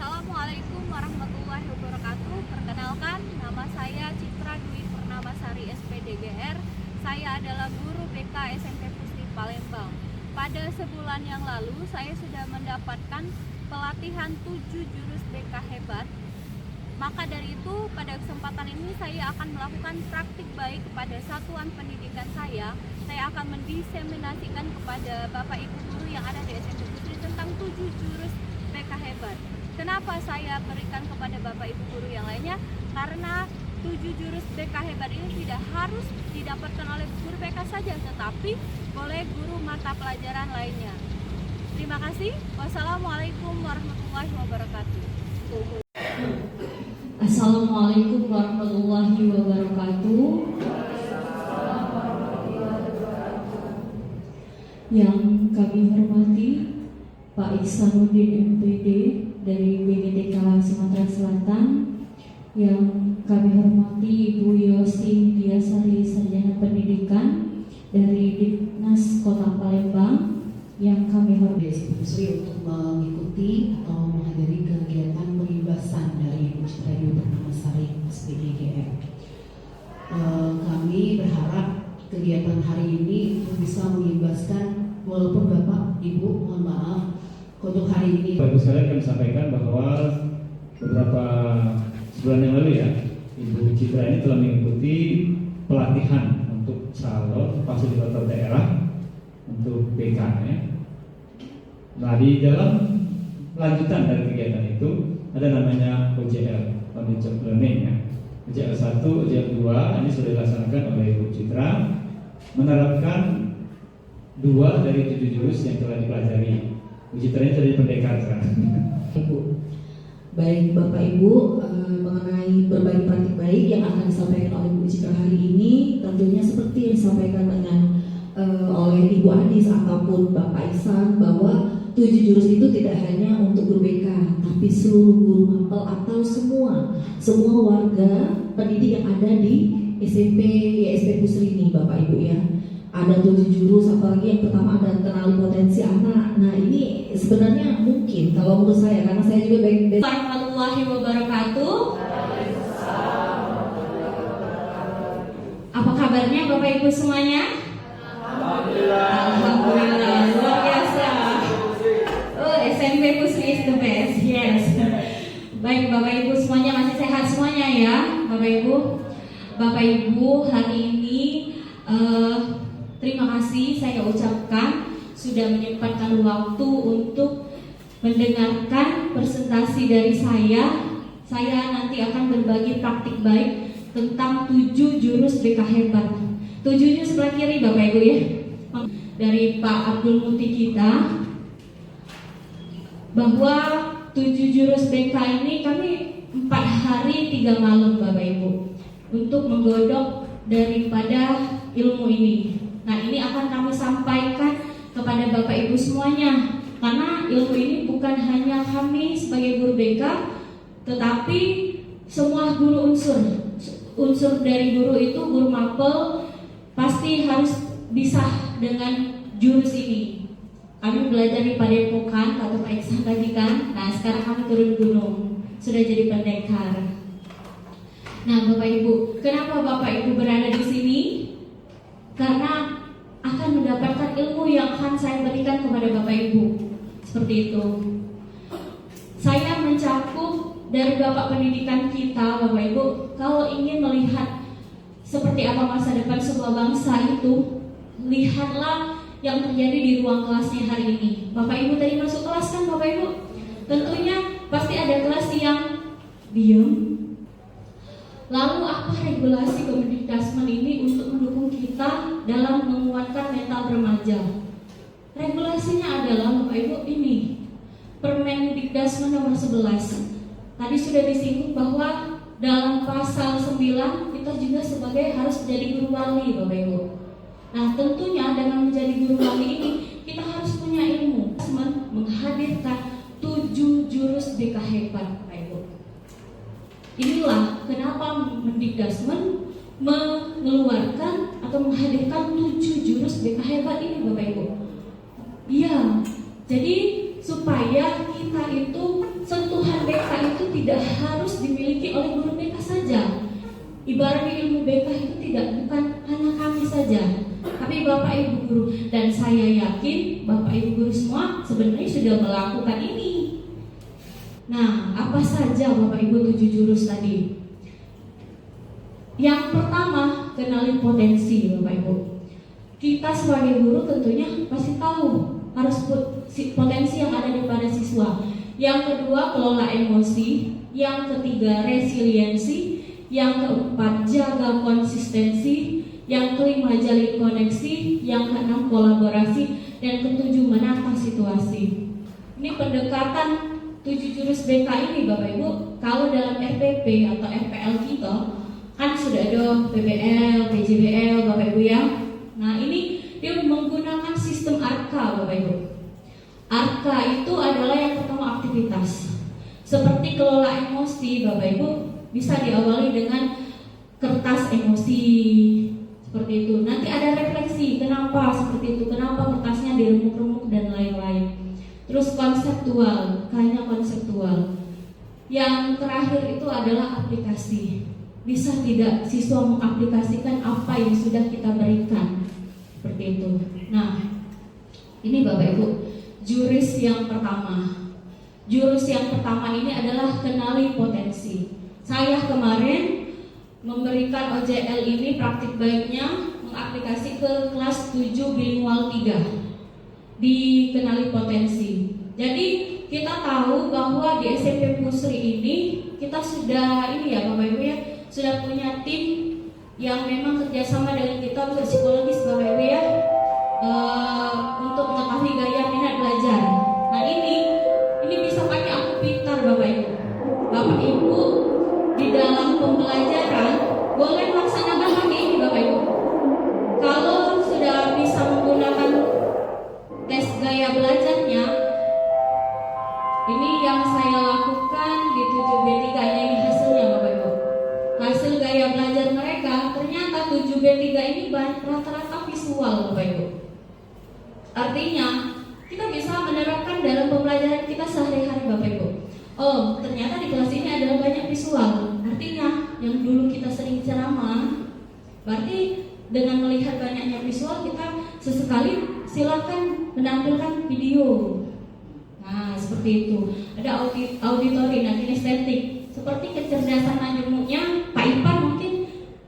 Assalamualaikum warahmatullahi wabarakatuh. Perkenalkan, nama saya Citra Dwi Purnamasari SPDGR. Saya adalah guru BK SMP Pusri Palembang. Pada sebulan yang lalu, saya sudah mendapatkan pelatihan 7 jurus BK hebat. Maka dari itu, pada kesempatan ini saya akan melakukan praktik baik kepada satuan pendidikan saya. Saya akan mendiseminasikan kepada Bapak Ibu guru yang ada di SMP Pusri tentang 7 jurus BK hebat. Kenapa saya berikan kepada Bapak Ibu guru yang lainnya? Karena 7 jurus BK hebat ini tidak harus didapatkan oleh guru BK saja, tetapi oleh guru mata pelajaran lainnya. Terima kasih. Wassalamualaikum warahmatullahi wabarakatuh. Assalamualaikum warahmatullahi wabarakatuh. Yang kami hormati Pak Ihsanuddin MPD dari BGTK Sumatera Selatan, yang kami hormati Ibu Yosi Diasari Sarjana Pendidikan dari Dinas Kota Palembang, yang kami hormati Pusri untuk mengikuti atau menghadiri kegiatan pengibasan dari Ibu Citra Dwi Purnamasari SPDGR. Kami berharap kegiatan hari ini bisa mengibaskan, walaupun Bapak Ibu mohon maaf untuk hari ini. Bapak sekalian kami sampaikan bahwa beberapa sebulan yang lalu ya, Ibu Citra ini telah mengikuti pelatihan untuk calon fasilitator daerah untuk BK ya. Nah, di dalam lanjutan dari kegiatan itu ada namanya OJL, On the Job Learning ya. OJL 1, OJL 2 ini sudah dilaksanakan oleh Ibu Citra, menerapkan 2 dari 7 jurus yang telah dipelajari. Bu Citra ini jadi pendekar kan? Ibu, baik Bapak Ibu, mengenai berbagai praktik baik yang akan disampaikan oleh Bu Citra hari ini, tentunya seperti yang disampaikan dengan oleh Ibu Adis ataupun Bapak Ihsan, bahwa 7 jurus itu tidak hanya untuk guru BK, tapi seluruh guru mapel atau semua warga pendidik yang ada di SMP YSP Pusri ini, Bapak Ibu ya. Ada 7 jurus, apalagi yang pertama ada kenali potensi anak. Nah, ini sebenarnya mungkin kalau menurut saya, karena saya juga baik. Warahmatullahi wabarakatuh. Apa kabarnya Bapak Ibu semuanya? Alhamdulillah, luar biasa. Oh, SMP Pusri is the best, yes. Baik Bapak Ibu semuanya, masih sehat semuanya ya Bapak Ibu. Bapak Ibu, hari ini terima kasih saya ucapkan sudah menyempatkan waktu untuk mendengarkan presentasi dari saya. Saya nanti akan berbagi praktik baik tentang 7 jurus BK hebat. 7-nya sebelah kiri Bapak Ibu ya, dari Pak Abdul Muti kita, bahwa 7 jurus BK ini kami 4 hari 3 malam Bapak Ibu untuk menggodok daripada ilmu ini. Nah, ini akan kami sampaikan kepada Bapak Ibu semuanya, karena ilmu ini bukan hanya kami sebagai guru BK, tetapi semua guru unsur dari guru itu, guru mapel pasti harus bisa dengan jurus ini. Kami belajar di Padepokan atau Pak Ihsan tadi kan. Nah, sekarang kami turun gunung, sudah jadi pendekar. Nah, Bapak Ibu, kenapa Bapak Ibu berada di sini? Karena akan mendapatkan ilmu yang akan saya berikan kepada Bapak Ibu. Seperti itu. Saya mencakup dari Bapak pendidikan kita, Bapak Ibu, kalau ingin melihat seperti apa masa depan sebuah bangsa itu, lihatlah yang terjadi di ruang kelasnya hari ini. Bapak Ibu tadi masuk kelas kan Bapak Ibu? Tentunya pasti ada kelas yang diam. Lalu apa regulasi Kemendikbudrismen ini untuk mendukung kita dalam menguatkan mental remaja? Regulasinya adalah Bapak Ibu ini Permendikbudrismen nomor 11. Tadi sudah disinggung bahwa dalam pasal 9 kita juga sebagai harus menjadi guru wali Bapak Ibu. Nah, tentunya dengan menjadi guru wali ini kita harus punya ilmu menghadirkan 7 jurus BK hebat Bapak Ibu. Inilah kenapa Mendikbudrismen mengeluarkan atau menghadirkan 7 jurus BK hebat ini Bapak Ibu. Iya, jadi supaya kita itu sentuhan BK tidak harus dimiliki oleh guru BK saja. Ibaratnya ilmu BK itu bukan hanya kami saja, tapi Bapak Ibu guru, dan saya yakin Bapak Ibu guru semua sebenarnya sudah melakukan ini. Nah, apa saja Bapak Ibu 7 jurus tadi? Yang pertama, kenali potensi Bapak Ibu. Kita sebagai guru tentunya pasti tahu harus potensi yang ada pada siswa. Yang kedua, kelola emosi. Yang ketiga, resiliensi. Yang keempat, jaga konsistensi. Yang kelima, jalin koneksi. Yang keenam, kolaborasi. Dan ketujuh, menata situasi. Ini pendekatan 7 jurus BK ini Bapak Ibu. Kalau dalam RPP atau RPL kita kan sudah ada PBL, PJBL Bapak Ibu ya. Nah ini dia menggunakan sistem ARKA Bapak Ibu. ARKA itu adalah yang pertama aktivitas. Seperti kelola emosi Bapak Ibu, bisa diawali dengan kertas emosi seperti itu. Nanti ada refleksi, kenapa seperti itu, kenapa kertasnya diremuk-remuk dan lain-lain. Terus konseptual, hanya konseptual. Yang terakhir itu adalah aplikasi. Bisa tidak siswa mengaplikasikan apa yang sudah kita berikan, seperti itu. Nah, ini Bapak Ibu, jurus yang pertama. Jurus yang pertama ini adalah kenali potensi. Saya kemarin memberikan OJL ini praktik baiknya mengaplikasi ke kelas 7 bilingual 3 di kenali potensi. Jadi kita tahu bahwa di SMP Pusri ini kita sudah ya Bapak Ibu ya, sudah punya tim yang memang kerjasama dengan kita untuk psikologis Bapak Ibu ya, untuk mengetahui gaya minat belajar. Nah ini bisa pakai aku pintar Bapak Ibu. Bapak Ibu di dalam pembelajaran boleh melaksanakan pakai ini Bapak Ibu. Kalau sudah bisa menggunakan tes gaya belajarnya, ini yang saya lakukan di 7B3 ini hasilnya Bapak Ibu. Hasil gaya belajar mereka ternyata 7B3 ini rata-rata visual Bapak Ibu. Artinya kita bisa menerapkan dalam pembelajaran kita sehari-hari Bapak Ibu. Oh, ternyata di kelas ini adalah banyak visual. Artinya yang dulu kita sering ceramah, berarti dengan melihat banyaknya visual kita sesekali silakan menampilkan video. Nah, seperti itu. Ada auditori, nah kinestetik. Seperti kecerdasan majemuknya Pak Ipan mungkin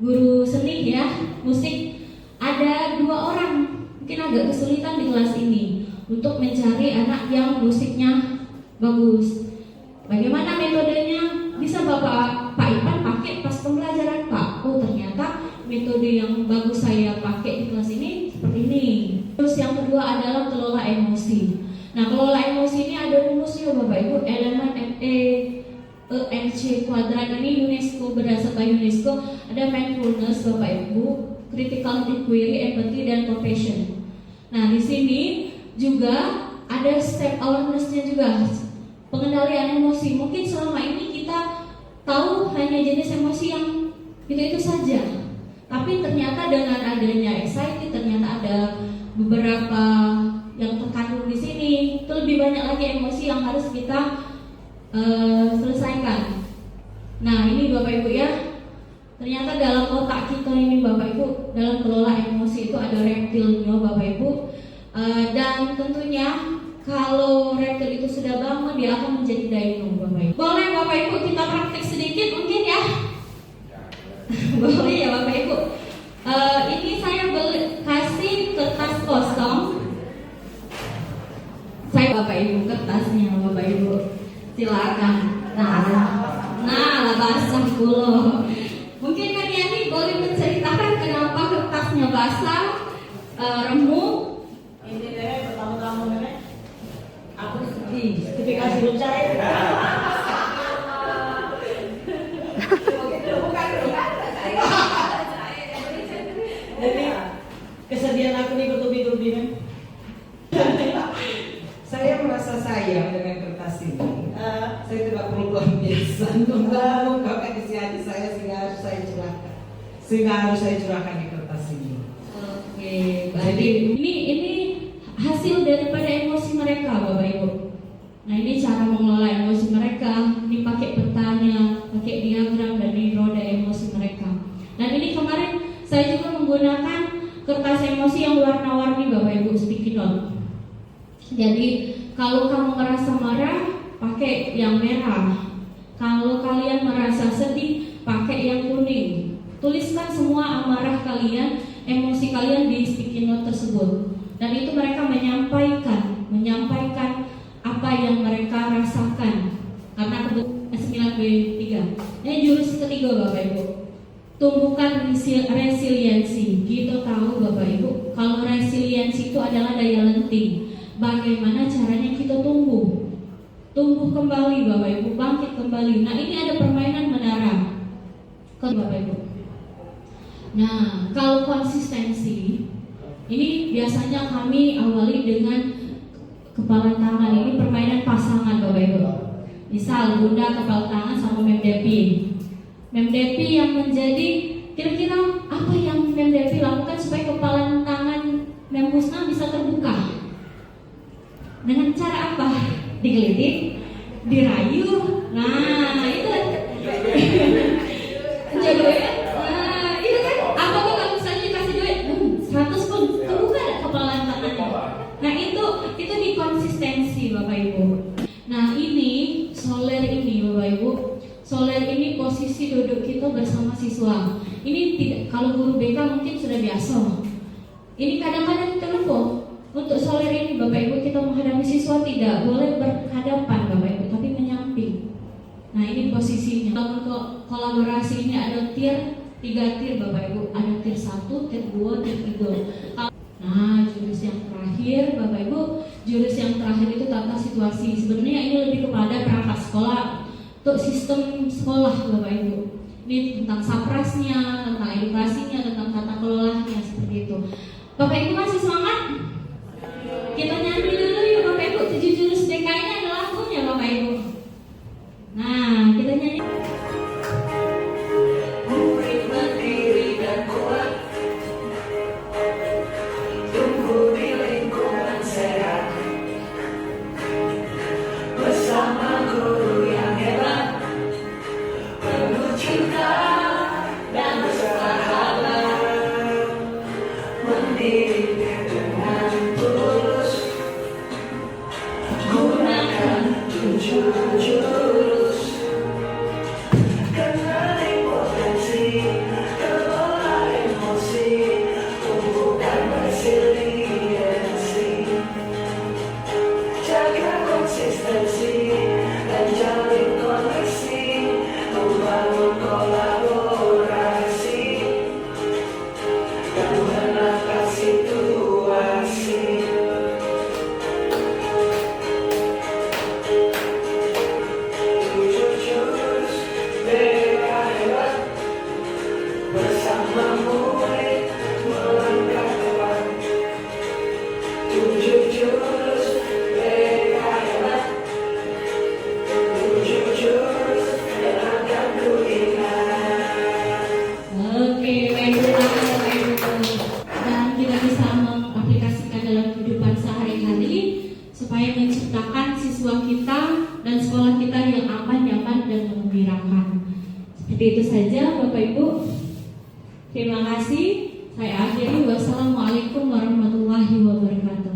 guru seni ya, musik. Ada 2 orang mungkin agak kesulitan di kelas ini untuk mencari anak yang musiknya bagus. Bagaimana metodenya? Bisa Pak Ipan pakai pas pembelajaran Pak. Oh ternyata metode yang bagus saya pakai di kelas ini seperti ini. Terus yang kedua adalah kelola emosi. Nah kelola emosi ini ada rumusnya Bapak Ibu. Elemen ENC kuadrat ini UNESCO, berdasarkan UNESCO ada mindfulness Bapak Ibu, critical inquiry, empathy dan compassion. Nah di sini juga ada step awareness-nya juga, pengendalian emosi. Mungkin selama ini kita tahu hanya jenis emosi yang itu saja, tapi ternyata dengan adanya anxiety ternyata ada beberapa yang terkandung di sini. Itu lebih banyak lagi emosi yang harus kita selesaikan. Nah ini Bapak Ibu ya, ternyata dalam otak kita ini Bapak Ibu, dalam kelola emosi itu ada reptilnya Bapak Ibu. Dan tentunya kalau reptil itu sudah bangun, dia akan menjadi dino Bapak Ibu. Boleh Bapak Ibu kita praktik sedikit mungkin ya? Boleh ya Bapak Ibu. Ini saya kasih kertas kosong. Saya Bapak Ibu kertasnya Bapak Ibu. Silakan. Nah lah basah kulo. Mungkin Mariani boleh menceritakan kenapa kertasnya basah, remuk. Ini deh pertama-tama nih. Aku sedih, sertifikasi belum cair. Jadi kesedihan aku nih bertubi-tubi kan. Saya merasa sayang dengan kertas ini. Saya tidak perlu luar biasa untuk mengungkapkan isi hati saya sehingga harus saya curahkan di kertas ini. Oke, baik. Ini hasil daripada emosi mereka Bapak Ibu. Nah ini cara mengelola emosi mereka. Ini pakai peta kasih yang warna-warni Bapak Ibu sticky note. Jadi kalau kamu merasa marah, pakai yang merah. Kalau kalian merasa sedih, pakai yang kuning. Tuliskan semua amarah kalian, emosi kalian di sticky note tersebut. Dan itu mereka menyampaikan apa yang mereka rasakan. Karena 9B3. Ini jurus ketiga Bapak Ibu. Tumbuhkan resiliensi. Kita tahu Bapak Ibu, kalau resiliensi itu adalah daya lenting. Bagaimana caranya kita tumbuh kembali Bapak Ibu, bangkit kembali. Nah ini ada permainan menara Bapak Ibu. Nah kalau konsistensi ini biasanya kami awali dengan kepala tangan. Ini permainan pasangan Bapak Ibu. Misal Bunda kepala tangan sama Mem Depi yang menjadi kira-kira apa yang Mem Depi lakukan supaya kepala tangan Mem Husna bisa terbuka. Dengan cara apa? Digelitik, dirayu. Nah, itu jodoh ya. Nah, itu kan. Apa kok kalau misalnya dikasih duit 100 pun terbuka kepala tangannya. Nah, itu di konsistensi Bapak Ibu. Nah, ini soler ini Bapak Ibu. Soler ini posisi duduk kita bersama siswa. Ini tidak, kalau guru BK mungkin sudah biasa. Ini kadang-kadang kita lupa. Untuk soler ini Bapak Ibu, kita menghadapi siswa tidak boleh berhadapan Bapak Ibu, tapi menyamping. Nah ini posisinya. Untuk kolaborasi ini ada 3 tier Bapak Ibu. Ada tier 1, tier 2, tier 3. Nah jurus yang terakhir Bapak Ibu, jurus yang terakhir itu tata situasi. Sebenarnya ini lebih kepada perangkat sekolah, untuk sistem sekolah Bapak Ibu. Ini tentang saprasnya, tentang edukasinya, tentang tata kelolanya, seperti itu. Bapak Ibu masih semangat? Kita nyanyi dulu yuk Bapak Ibu. 7 jurus BK ini ada lagunya Bapak Ibu. Nah kita nyanyi. Murid mandiri dan kuat, tumbuh di lingkungan sehat, bersama guru yang hebat, penuh cinta dan bersahabat, mendidik dengan tulus, gunakan 7 jurus, kenali potensi, kelola emosi, tumbuhkan resiliensi, jaga konsistensi dan jalin koneksi, membangun kolaborasi dan menangkap situasi. Jurus BK hebat, bersama murid melangkah depan. 7 jurus BK hebat, 7 jurus yang akan ku ingat. Oke, baik Bapak Ibu. Dan kita bisa mengaplikasikan dalam kehidupan sehari-hari supaya menciptakan siswa kita dan sekolah kita yang aman, nyaman dan menggembirakan. Seperti itu saja Bapak Ibu. Terima kasih. Saya akhiri. Wassalamualaikum warahmatullahi wabarakatuh.